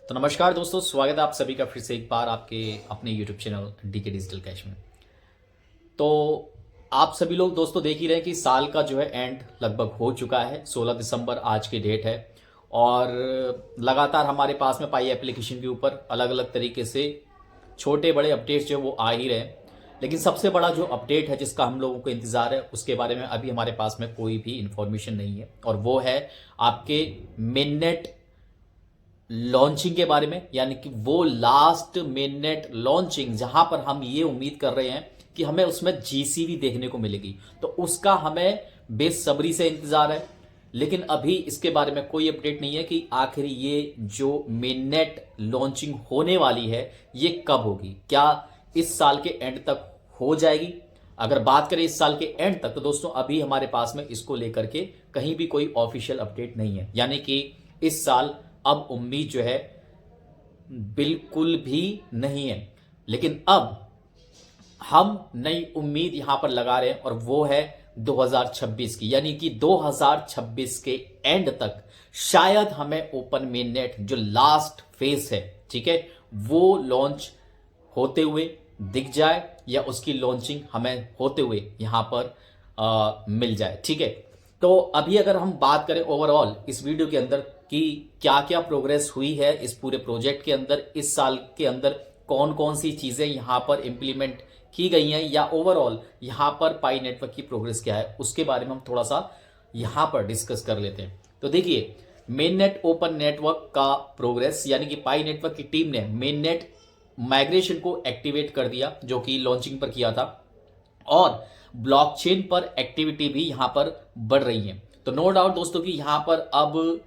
तो नमस्कार दोस्तों, स्वागत है आप सभी का फिर से एक बार आपके अपने YouTube channel DK digital cash में। तो आप सभी लोग दोस्तों देख ही रहे हैं कि साल का जो है एंड लगभग हो चुका है। 16 दिसंबर आज की डेट है और लगातार हमारे पास में पाई एप्लीकेशन के ऊपर अलग अलग तरीके से छोटे बड़े अपडेट्स जो वो आ ही रहे हैं। लेकिन सबसे बड़ा जो अपडेट है जिसका हम लोगों को इंतजार है उसके बारे में अभी हमारे पास में कोई भी इंफॉर्मेशन नहीं है, और वो है आपके मिननेट लॉन्चिंग के बारे में। यानी कि वो लास्ट मिनट लॉन्चिंग जहां पर हम ये उम्मीद कर रहे हैं कि हमें उसमें जीसीबी देखने को मिलेगी, तो उसका हमें बेसब्री से इंतजार है। लेकिन अभी इसके बारे में कोई अपडेट नहीं है कि आखिर ये जो मिननेट लॉन्चिंग होने वाली है ये कब होगी। क्या इस साल के एंड तक हो जाएगी? अगर बात करें इस साल के एंड तक, तो दोस्तों अभी हमारे पास में इसको लेकर के कहीं भी कोई ऑफिशियल अपडेट नहीं है। यानी कि इस साल अब उम्मीद जो है बिल्कुल भी नहीं है। लेकिन अब हम नई उम्मीद यहां पर लगा रहे हैं और वो है 2026 की। यानी कि 2026 के एंड तक शायद हमें ओपन मेननेट जो लास्ट फेज है, ठीक है, वो लॉन्च होते हुए दिख जाए या उसकी लॉन्चिंग हमें होते हुए यहां पर मिल जाए, ठीक है। तो अभी अगर हम बात करें ओवरऑल इस वीडियो के अंदर कि क्या क्या प्रोग्रेस हुई है इस पूरे प्रोजेक्ट के अंदर, इस साल के अंदर कौन कौन सी चीजें यहां पर इंप्लीमेंट की गई हैं, या ओवरऑल यहां पर पाई नेटवर्क की प्रोग्रेस क्या है, उसके बारे में हम थोड़ा सा यहां पर डिस्कस कर लेते हैं। तो देखिए, मेन नेट ओपन नेटवर्क का प्रोग्रेस, यानी कि पाई नेटवर्क की टीम ने मेन नेट माइग्रेशन को एक्टिवेट कर दिया जो कि लॉन्चिंग पर किया था, और ब्लॉकचेन पर एक्टिविटी भी यहां पर बढ़ रही है। तो नो डाउट दोस्तों कि यहां पर अब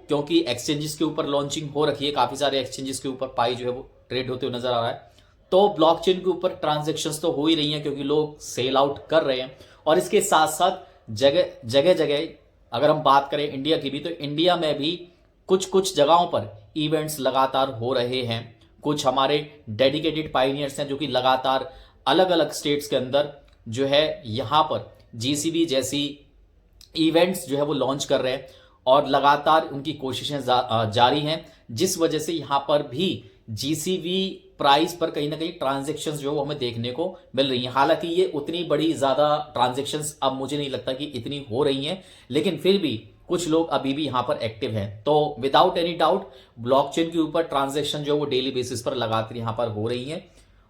क्योंकि एक्सचेंजेस के ऊपर लॉन्चिंग हो रखी है, काफी सारे एक्सचेंजेस के ऊपर पाई जो है वो ट्रेड होते हुए नजर आ रहा है, तो ब्लॉकचेन के ऊपर ट्रांजैक्शंस तो हो ही रही हैं क्योंकि लोग सेल आउट कर रहे हैं। और इसके साथ साथ जगह जगह जगह अगर हम बात करें इंडिया की भी, तो इंडिया में भी कुछ कुछ जगहों पर इवेंट्स लगातार हो रहे हैं। कुछ हमारे डेडिकेटेड पाइनियर्स हैं जो कि लगातार अलग अलग स्टेट्स के अंदर जो है यहां पर जीसीबी जैसी इवेंट्स जो है वो लॉन्च कर रहे हैं, और लगातार उनकी कोशिशें जारी हैं, जिस वजह से यहां पर भी जीसीबी प्राइस पर कहीं ना कहीं ट्रांजैक्शंस जो वो हमें देखने को मिल रही हैं। हालांकि ये उतनी बड़ी ज्यादा ट्रांजैक्शंस अब मुझे नहीं लगता कि इतनी हो रही हैं, लेकिन फिर भी कुछ लोग अभी भी यहां पर एक्टिव हैं। तो विदाउट एनी डाउट ब्लॉकचेन के ऊपर ट्रांजैक्शन जो वो डेली बेसिस पर लगातार यहां पर हो रही है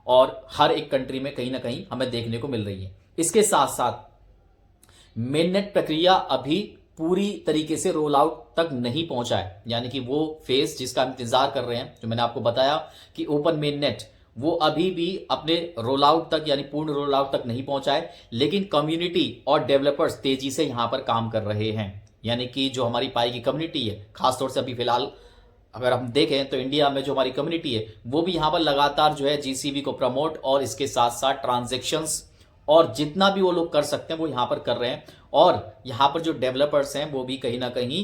और हर एक कंट्री में कहीं ना कहीं हमें देखने को मिल रही है। इसके साथ साथ मेननेट प्रक्रिया अभी पूरी तरीके से रोल आउट तक नहीं पहुंचा है। यानी कि वो फेज जिसका हम इंतजार कर रहे हैं, जो मैंने आपको बताया कि ओपन मेननेट, वो अभी भी अपने रोल आउट तक यानी पूर्ण रोल आउट तक नहीं पहुंचा है। लेकिन कम्युनिटी और डेवलपर्स तेजी से यहां पर काम कर रहे हैं। यानी कि जो हमारी पाई की कम्युनिटी है, खासतौर से अभी फिलहाल अगर हम देखें तो इंडिया में जो हमारी कम्युनिटी है वो भी यहां पर लगातार जो है जीसीबी को प्रमोट और इसके साथ साथ ट्रांजेक्शन्स और जितना भी वो लोग कर सकते हैं वो यहां पर कर रहे हैं। और यहां पर जो डेवलपर्स हैं वो भी कहीं ना कहीं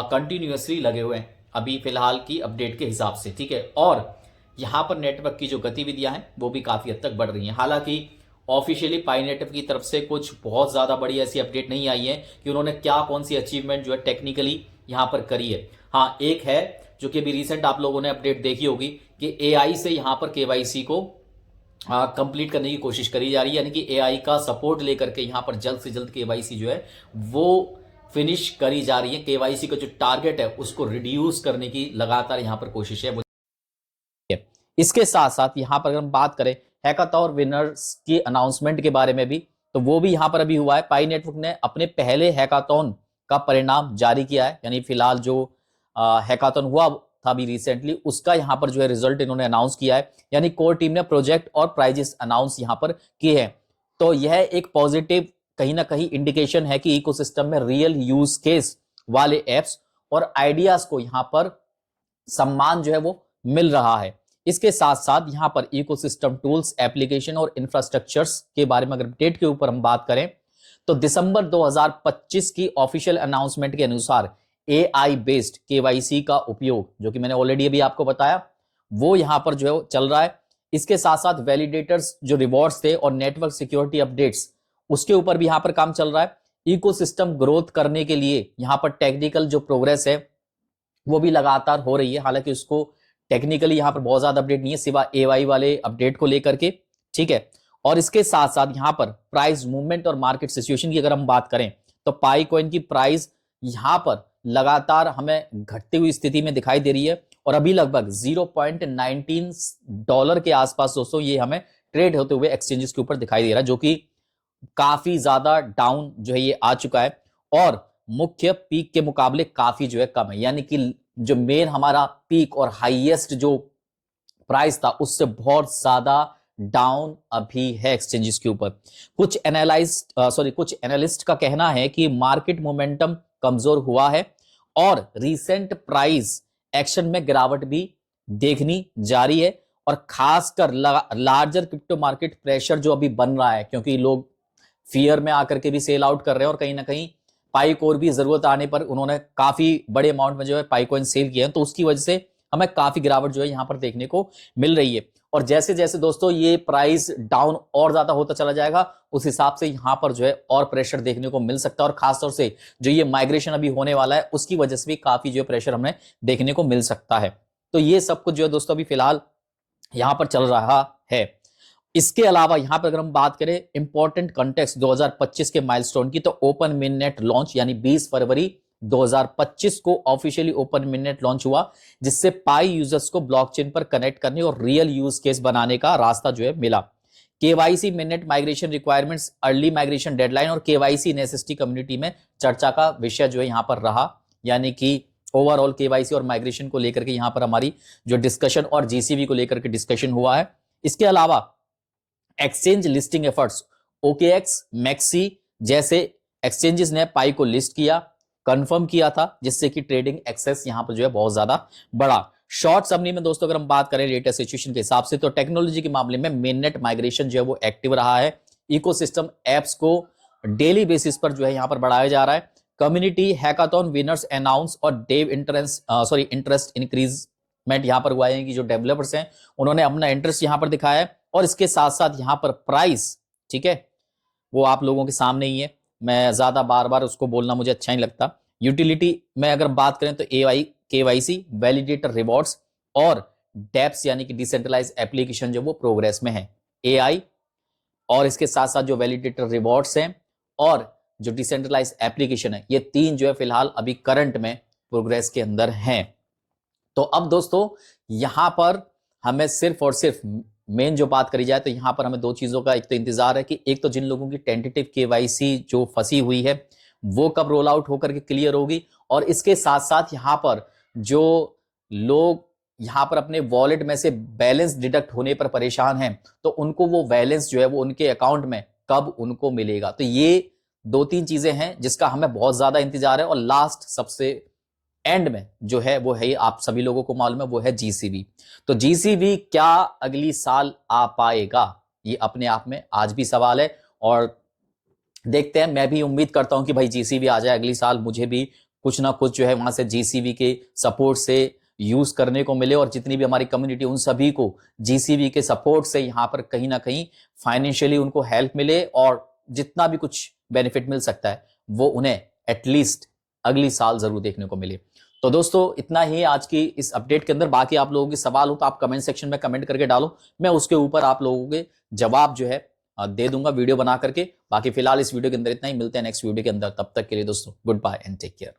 कंटिन्यूअसली लगे हुए हैं अभी फिलहाल की अपडेट के हिसाब से, ठीक है। और यहां पर नेटवर्क की जो गतिविधियां हैं वो भी काफी हद तक बढ़ रही हैं। हालांकि ऑफिशियली पाई नेटवर्क की तरफ से कुछ बहुत ज्यादा बड़ी ऐसी अपडेट नहीं आई है कि उन्होंने क्या कौन सी अचीवमेंट जो है टेक्निकली यहां पर करी है। हाँ, एक है जो कि अभी रिसेंट आप लोगों ने अपडेट देखी होगी कि एआई से यहां पर केवाईसी को कंप्लीट करने की कोशिश करी जा रही है। यानी कि एआई का सपोर्ट लेकर के यहां पर जल्द से जल्द केवाईसी जो है वो फिनिश करी जा रही है। केवाईसी का जो टारगेट है उसको रिड्यूस करने की लगातार यहां पर कोशिश है। इसके साथ साथ यहां पर अगर हम बात करें हैकाथॉन विनर्स की अनाउंसमेंट के बारे में भी, तो वो भी यहां पर अभी हुआ है। पाई नेटवर्क ने अपने पहले हैकाथॉन का परिणाम जारी किया है। यानी फिलहाल जो हैकाथॉन हुआ था अभी रिसेंटली, उसका यहां पर जो है रिजल्ट इन्होंने अनाउंस किया है। यानी कोर टीम ने प्रोजेक्ट और प्राइजेस अनाउंस यहां पर किए हैं। तो यह एक पॉजिटिव कहीं ना कहीं इंडिकेशन है कि इकोसिस्टम में रियल यूज केस वाले एप्स और आइडियाज को यहां पर सम्मान जो है वो मिल रहा है। इसके साथ साथ यहां पर इकोसिस्टम टूल्स, एप्लीकेशन और इंफ्रास्ट्रक्चर्स के बारे में अगर अपडेट के ऊपर हम बात करें, तो दिसंबर 2025 की ऑफिशियल अनाउंसमेंट के अनुसार एआई बेस्ड केवाईसी का उपयोग, जो कि मैंने ऑलरेडी अभी आपको बताया, वो यहां पर जो है चल रहा है। इसके साथ साथ वैलिडेटर्स जो रिवॉर्ड्स थे और नेटवर्क सिक्योरिटी अपडेट्स, उसके ऊपर भी यहां पर काम चल रहा है। इकोसिस्टम ग्रोथ करने के लिए यहां पर टेक्निकल जो प्रोग्रेस है वो भी लगातार हो रही है। हालांकि उसको टेक्निकली यहाँ पर बहुत ज्यादा अपडेट नहीं है सिवा एवाई वाले अपडेट को लेकर के, ठीक है। और इसके साथ साथ यहाँ पर प्राइस मूवमेंट और मार्केट सिचुएशन की अगर हम बात करें तो पाई कॉइन की प्राइस यहाँ पर लगातार हमें घटती हुई स्थिति में दिखाई दे रही है और अभी लगभग 0.19 डॉलर के आसपास दोस्तों ये हमें ट्रेड होते हुए एक्सचेंजेस के ऊपर दिखाई दे रहा है, जो कि काफी ज्यादा डाउन जो है ये आ चुका है और मुख्य पीक के मुकाबले काफी जो है कम है। यानी कि जो मेन हमारा पीक और हाईएस्ट जो प्राइस था उससे बहुत ज्यादा डाउन अभी है एक्सचेंजेस के ऊपर। कुछ एनालिस्ट का कहना है कि मार्केट मोमेंटम कमजोर हुआ है और रीसेंट प्राइस एक्शन में गिरावट भी देखनी जारी है और खासकर लार्जर क्रिप्टो मार्केट प्रेशर जो अभी बन रहा है, क्योंकि लोग फियर में आकर के भी सेल आउट कर रहे हैं और कहीं ना कहीं पाई कोर भी जरूरत आने पर उन्होंने काफी बड़े अमाउंट में जो है पाई कॉइन सेल किया है, तो उसकी वजह से हमें काफी गिरावट जो है यहां पर देखने को मिल रही है। और जैसे जैसे दोस्तों ये प्राइस डाउन और ज्यादा होता चला जाएगा उस हिसाब से यहां पर जो है और प्रेशर देखने को मिल सकता है और खासतौर से जो ये माइग्रेशन अभी होने वाला है उसकी वजह से भी काफी जो है प्रेशर हमें देखने को मिल सकता है। तो ये सब कुछ जो है दोस्तों अभी फिलहाल यहां पर चल रहा है। इसके अलावा यहां पर अगर हम बात करें इंपॉर्टेंट कॉन्टेक्स्ट 2025 के माइलस्टोन की, तो ओपन मिननेट लॉन्च यानी 20 फरवरी 2025 को ऑफिशियली ओपन मिननेट लॉन्च हुआ, जिससे पाई यूजर्स को ब्लॉकचेन पर कनेक्ट करने और रियल यूज केस बनाने का रास्ता जो है मिला। KYC mainnet migration requirements, early migration deadline और केवाईसी इन एसएसटी कम्युनिटी में चर्चा का विषय जो है यहां पर रहा। यानी कि ओवरऑल केवाईसी और माइग्रेशन को लेकर के यहां पर हमारी जो डिस्कशन और जीसीबी को लेकर के डिस्कशन हुआ है। इसके अलावा exchange listing efforts, OKX, maxi जैसे एक्सचेंजेस ने पाई को लिस्ट किया, कंफर्म किया था, जिससे कि ट्रेडिंग एक्सेस यहां पर जो है बहुत ज्यादा बढ़ा। शॉर्ट समरी में दोस्तों अगर हम बात करें लेटेस्ट सिचुएशन के हिसाब से, तो टेक्नोलॉजी के मामले में मेननेट माइग्रेशन जो है वो एक्टिव रहा है। इकोसिस्टम एप्स को डेली बेसिस पर जो है यहां पर बढ़ाया जा रहा है। कम्युनिटी हैकाथॉन विनर्स अनाउंस और डेव इंटरेस्ट इंक्रीजमेंट यहां पर हुआ है कि जो डेवलपर्स हैं उन्होंने अपना इंटरेस्ट यहां पर दिखाया है। और इसके साथ साथ यहां पर प्राइस, ठीक है, वो आप लोगों के सामने ही है, मैं ज्यादा बार बार उसको बोलना मुझे अच्छा नहीं लगता। यूटिलिटी में अगर बात करें तो एआई, केवाईसी, वैलिडेटर रिवॉर्ड्स और डेप्स यानी कि डिसेंट्रलाइज एप्लीकेशन जो वो प्रोग्रेस में है। एआई और इसके साथ साथ जो वैलिडेटर रिवॉर्ड्स हैं और जो डिसेंट्रलाइज एप्लीकेशन है, ये तीन जो है फिलहाल अभी करंट में प्रोग्रेस के अंदर हैं। तो अब दोस्तों यहां पर हमें सिर्फ और सिर्फ मेन जो बात करी जाए तो यहां पर हमें दो चीजों का एक तो इंतजार है कि एक तो जिन लोगों की टेंटेटिव केवाईसी जो फंसी हुई है वो कब रोल आउट होकर के क्लियर होगी, और इसके साथ साथ यहां पर जो लोग यहां पर अपने वॉलेट में से बैलेंस डिडक्ट होने पर परेशान हैं तो उनको वो बैलेंस जो है वो उनके अकाउंट में कब उनको मिलेगा। तो ये दो तीन चीजें हैं जिसका हमें बहुत ज्यादा इंतजार है। और लास्ट सबसे एंड में जो है वो है, आप सभी लोगों को मालूम है, वो है जीसीबी। तो जीसीबी क्या अगली साल आ पाएगा, ये अपने आप में आज भी सवाल है और देखते हैं। मैं भी उम्मीद करता हूं कि भाई जीसीबी आ जाए अगली साल, मुझे भी कुछ ना कुछ जो है वहां से जीसीबी के सपोर्ट से यूज करने को मिले और जितनी भी हमारी कम्युनिटी उन सभी को जीसीबी के सपोर्ट से यहां पर कहीं ना कहीं फाइनेंशियली उनको हेल्प मिले और जितना भी कुछ बेनिफिट मिल सकता है वो उन्हें एटलीस्ट अगली साल जरूर देखने को मिले। तो दोस्तों इतना ही आज की इस अपडेट के अंदर। बाकी आप लोगों के सवाल हो तो आप कमेंट सेक्शन में कमेंट करके डालो, मैं उसके ऊपर आप लोगों के जवाब जो है दे दूंगा वीडियो बना करके। बाकी फिलहाल इस वीडियो के अंदर इतना ही, मिलते हैं नेक्स्ट वीडियो के अंदर, तब तक के लिए दोस्तों goodbye and take care.